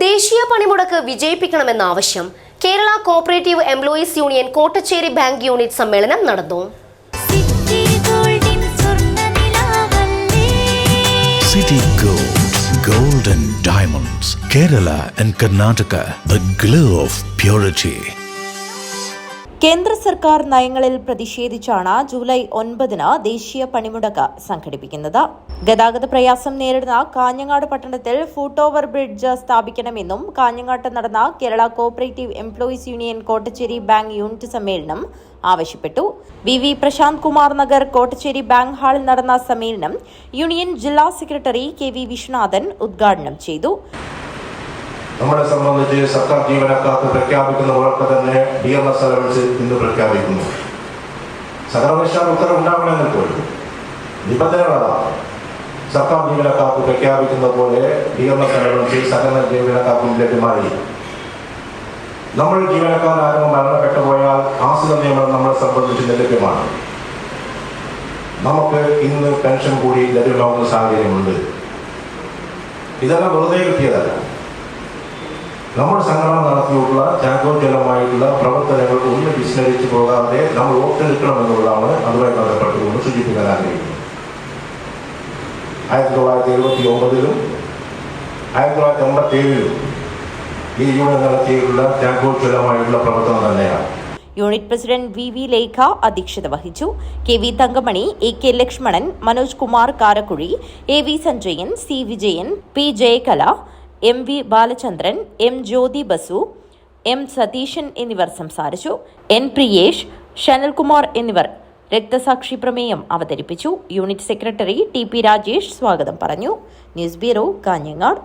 ദേശീയ പണിമുടക്ക് വിജയിപ്പിക്കണമെന്ന ആവശ്യം Kerala cooperative employees union Kottachery bank unit സമ്മേളനം നടന്നു. City Gold and Diamonds, Kerala and Karnataka, the glow of purity. കേന്ദ്ര സർക്കാർ നയങ്ങളിൽ പ്രതിഷേധിച്ചാണ് ജൂലൈ 9 ദേശീയ പണിമുടക്ക് സംഘടിപ്പിക്കുന്നത്. ഗതാഗത പ്രയാസം നേരിടുന്ന കാഞ്ഞങ്ങാട് പട്ടണത്തിൽ ഫുട് ഓവർ ബ്രിഡ്ജ് സ്ഥാപിക്കണമെന്നും കാഞ്ഞങ്ങാട്ട് നടന്ന Kerala cooperative employees union Kottachery bank unit സമ്മേളനം ആവശ്യപ്പെട്ടു. വി പ്രശാന്ത് കുമാർ നഗർ കോട്ടച്ചേരി ബാങ്ക് ഹാളിൽ നടന്ന സമ്മേളനം യൂണിയൻ ജില്ലാ സെക്രട്ടറി KV വിശ്വനാഥൻ ഉദ്ഘാടനം ചെയ്തു. നമ്മളെ സംബന്ധിച്ച് സർക്കാർ ജീവനക്കാർക്ക് പ്രഖ്യാപിക്കുന്ന ഉറപ്പ് തന്നെ DMS അലവൻസ് ഇന്ന് പ്രഖ്യാപിക്കുന്നു. സകലവശാൽ ഉത്തരവുണ്ടാകണമെങ്കിൽ പോലും നിബന്ധനകളാണ്. സർക്കാർ ജീവനക്കാർക്ക് പ്രഖ്യാപിക്കുന്ന പോലെ DMS അലവൻസ് സകല ജീവനക്കാർക്കും ലഭ്യമായി. നമ്മൾ ജീവനക്കാർ ആരും മരണപ്പെട്ടു പോയാൽ ആശ്രിത നിയമനം നമ്മളെ സംബന്ധിച്ച് ലഭ്യമാണ്. നമുക്ക് ഇന്ന് പെൻഷൻ കൂടി ലഭ്യമാകുന്ന സാഹചര്യമുണ്ട്. ഇതെല്ലാം വെറുതെ കിട്ടിയതല്ല. നമ്മൾ സംഘടന നടത്തിയിട്ടുള്ള ചാകോചലമായിട്ടുള്ള പ്രവർത്തനങ്ങൾ ഒന്ന് വിസ്മരിച്ചു പോകാതെ നമ്മൾ ഓർത്തെടുക്കണമെന്നുള്ളതാണ് അതുമായി ബന്ധപ്പെട്ടുകൊണ്ട് സൂചിപ്പിക്കാൻ ആഗ്രഹിക്കുന്നത്. 1979 1987 ഈ യൂണിയൻ നടത്തിയിട്ടുള്ള ചാകോചലമായിട്ടുള്ള പ്രവർത്തനം തന്നെയാണ്. യൂണിറ്റ് പ്രസിഡന്റ് VV ലേഖ അധ്യക്ഷത വഹിച്ചു. KV Thankamani, AK Lakshmanan, Manoj Kumar Karakkuzhi, AV Sanjayan, C Vijayan, P Jayakala, MV Balachandran, M ജ്യോതി ബസു, M സതീശൻ എന്നിവർ സംസാരിച്ചു. N പ്രിയേഷ്, ഷനൽകുമാർ എന്നിവർ രക്തസാക്ഷി പ്രമേയം അവതരിപ്പിച്ചു. യൂണിറ്റ് സെക്രട്ടറി TP രാജേഷ് സ്വാഗതം പറഞ്ഞു. News bureau, Kanhangad.